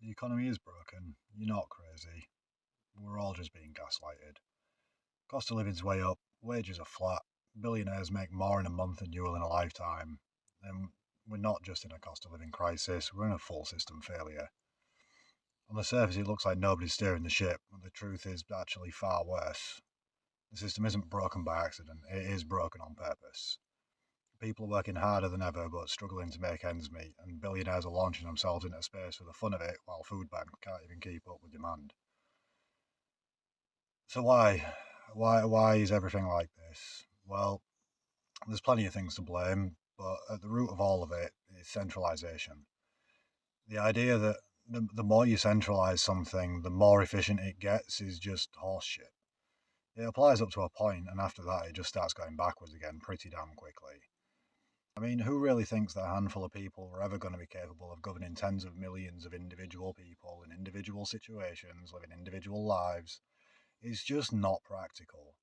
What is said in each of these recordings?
The economy is broken. You're not crazy. We're all just being gaslighted. Cost of living's way up, wages are flat, billionaires make more in a month than you will in a lifetime. And we're not just in a cost of living crisis, we're in a full system failure. On the surface, it looks like nobody's steering the ship, but the truth is actually far worse. The system isn't broken by accident, it is broken on purpose. People are working harder than ever but struggling to make ends meet, and billionaires are launching themselves into space for the fun of it while food banks can't even keep up with demand. So why? Why is everything like this? Well, there's plenty of things to blame, but at the root of all of it is centralisation. The idea that the more you centralise something, the more efficient it gets is just horseshit. It applies up to a point, and after that, it just starts going backwards again pretty damn quickly. I mean, who really thinks that a handful of people were ever going to be capable of governing tens of millions of individual people in individual situations, living individual lives? It's just not practical.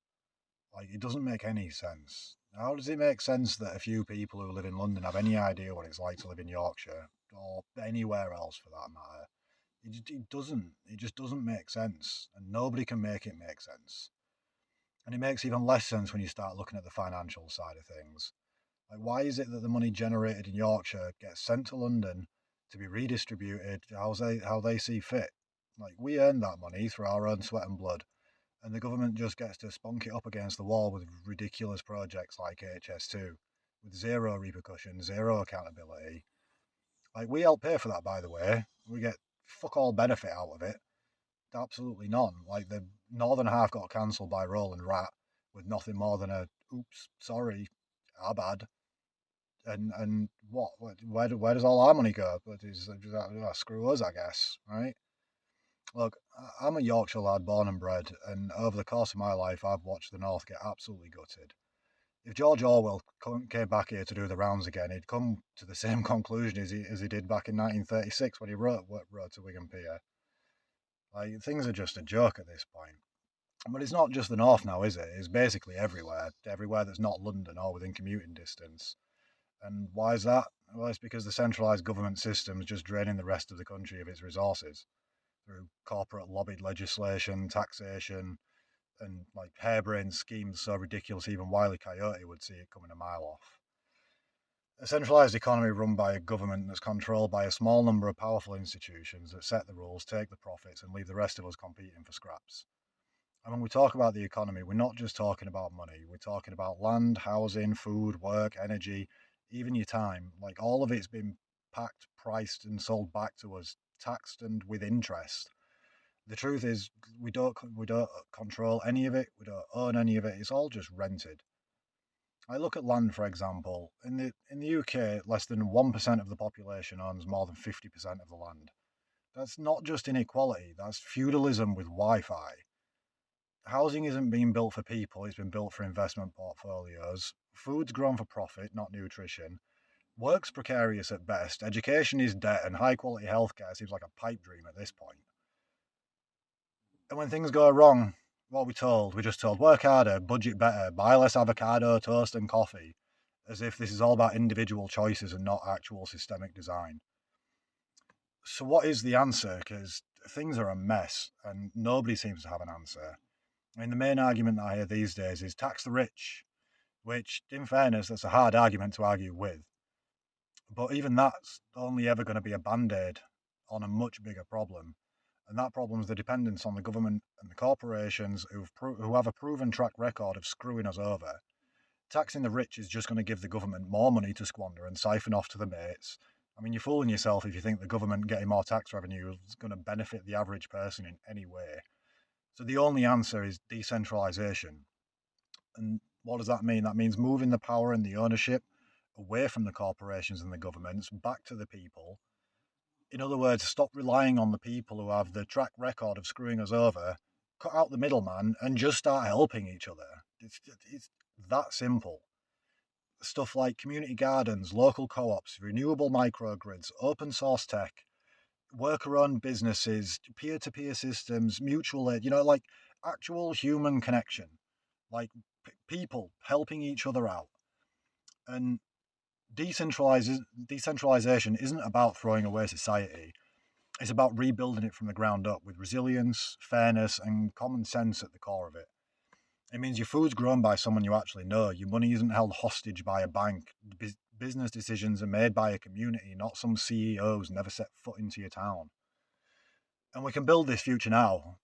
Like, it doesn't make any sense. How does it make sense that a few people who live in London have any idea what it's like to live in Yorkshire or anywhere else for that matter? It doesn't. It just doesn't make sense, and nobody can make it make sense. And it makes even less sense when you start looking at the financial side of things. Like, why is it that the money generated in Yorkshire gets sent to London to be redistributed how they see fit? Like, we earn that money through our own sweat and blood, and the government just gets to spunk it up against the wall with ridiculous projects like HS2, with zero repercussions, zero accountability. Like, we help pay for that, by the way. We get fuck all benefit out of it. Absolutely none. Like, the northern half got cancelled by Roland Rat with nothing more than a oops, sorry, our bad. And where does all our money go? But is screw us, I guess, right? Look, I'm a Yorkshire lad, born and bred, and over the course of my life, I've watched the North get absolutely gutted. If George Orwell came back here to do the rounds again, he'd come to the same conclusion as he did back in 1936 when he wrote to Wigan Pier. Like, things are just a joke at this point. But it's not just the North now, is it? It's basically everywhere that's not London or within commuting distance. And why is that? Well, it's because the centralised government system is just draining the rest of the country of its resources through corporate lobbied legislation, taxation, and like harebrained schemes so ridiculous even Wile E. Coyote would see it coming a mile off. A centralised economy run by a government that's controlled by a small number of powerful institutions that set the rules, take the profits, and leave the rest of us competing for scraps. And when we talk about the economy, we're not just talking about money. We're talking about land, housing, food, work, energy, even your time. Like, all of it's been packed, priced, and sold back to us, taxed and with interest. The truth is, we don't control any of it. We don't own any of it. It's all just rented. I look at land, for example. In the UK, less than 1% of the population owns more than 50% of the land. That's not just inequality. That's feudalism with Wi-Fi. Housing isn't being built for people, it's been built for investment portfolios. Food's grown for profit, not nutrition. Work's precarious at best. Education is debt, and high quality healthcare seems like a pipe dream at this point. And when things go wrong, what are we told? We're just told work harder, budget better, buy less avocado, toast, and coffee, as if this is all about individual choices and not actual systemic design. So, what is the answer? Because things are a mess, and nobody seems to have an answer. I mean, the main argument that I hear these days is tax the rich, which, in fairness, that's a hard argument to argue with. But even that's only ever going to be a band aid on a much bigger problem. And that problem is the dependence on the government and the corporations who have a proven track record of screwing us over. Taxing the rich is just going to give the government more money to squander and siphon off to the mates. I mean, you're fooling yourself if you think the government getting more tax revenue is going to benefit the average person in any way. So the only answer is decentralisation. And what does that mean? That means moving the power and the ownership away from the corporations and the governments back to the people. In other words, stop relying on the people who have the track record of screwing us over, cut out the middleman, and just start helping each other. It's that simple. Stuff like community gardens, local co ops, renewable microgrids, open source tech, worker owned businesses, peer to peer systems, mutual aid, like actual human connection, like people helping each other out. And decentralization isn't about throwing away society. It's about rebuilding it from the ground up with resilience, fairness, and common sense at the core of it. It means your food's grown by someone you actually know. Your money isn't held hostage by a bank. Business decisions are made by a community, not some CEO who's never set foot into your town. And we can build this future now,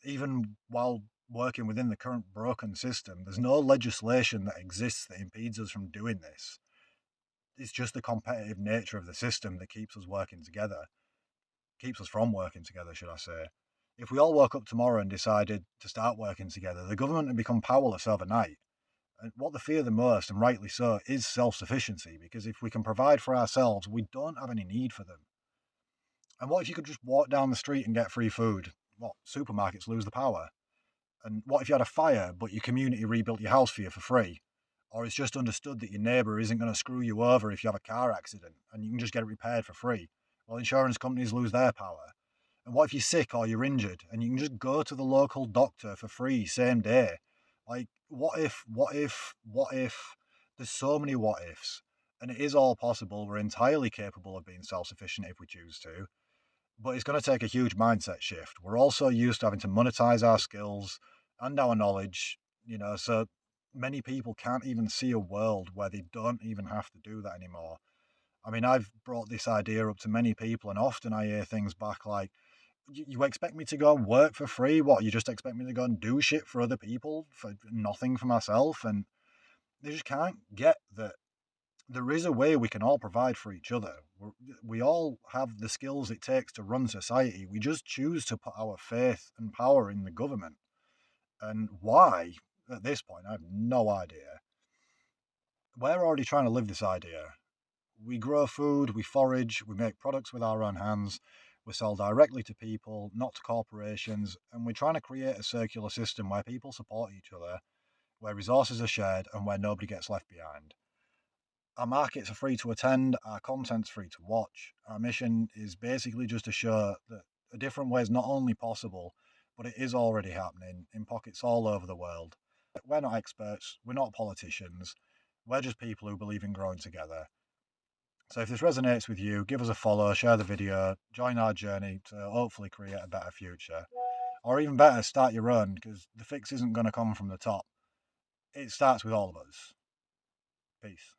even while working within the current broken system. There's no legislation that exists that impedes us from doing this. It's just the competitive nature of the system that keeps us working together, keeps us from working together, should I say. If we all woke up tomorrow and decided to start working together, the government would become powerless overnight. And what they fear the most, and rightly so, is self sufficiency, because if we can provide for ourselves, we don't have any need for them. And what if you could just walk down the street and get free food? What, supermarkets lose the power? And what if you had a fire, but your community rebuilt your house for you for free? Or it's just understood that your neighbour isn't going to screw you over if you have a car accident and you can just get it repaired for free? Well, insurance companies lose their power. And what if you're sick or you're injured and you can just go to the local doctor for free same day? Like, what if? There's so many what ifs. And it is all possible. We're entirely capable of being self sufficient if we choose to. But it's going to take a huge mindset shift. We're also used to having to monetize our skills and our knowledge, so many people can't even see a world where they don't even have to do that anymore. I mean, I've brought this idea up to many people, and often I hear things back like, you expect me to go and work for free? What, you just expect me to go and do shit for other people for nothing for myself? And they just can't get that there is a way we can all provide for each other. We all have the skills it takes to run society. We just choose to put our faith and power in the government. And why, at this point, I have no idea. We're already trying to live this idea. We grow food, we forage, we make products with our own hands, we sell directly to people, not to corporations, and we're trying to create a circular system where people support each other, where resources are shared, and where nobody gets left behind. Our markets are free to attend, our content's free to watch. Our mission is basically just to show that a different way is not only possible, but it is already happening in pockets all over the world. We're not experts, we're not politicians, we're just people who believe in growing together. So if this resonates with you, give us a follow, share the video, join our journey to hopefully create a better future. Or even better, start your own, because the fix isn't going to come from the top. It starts with all of us. Peace.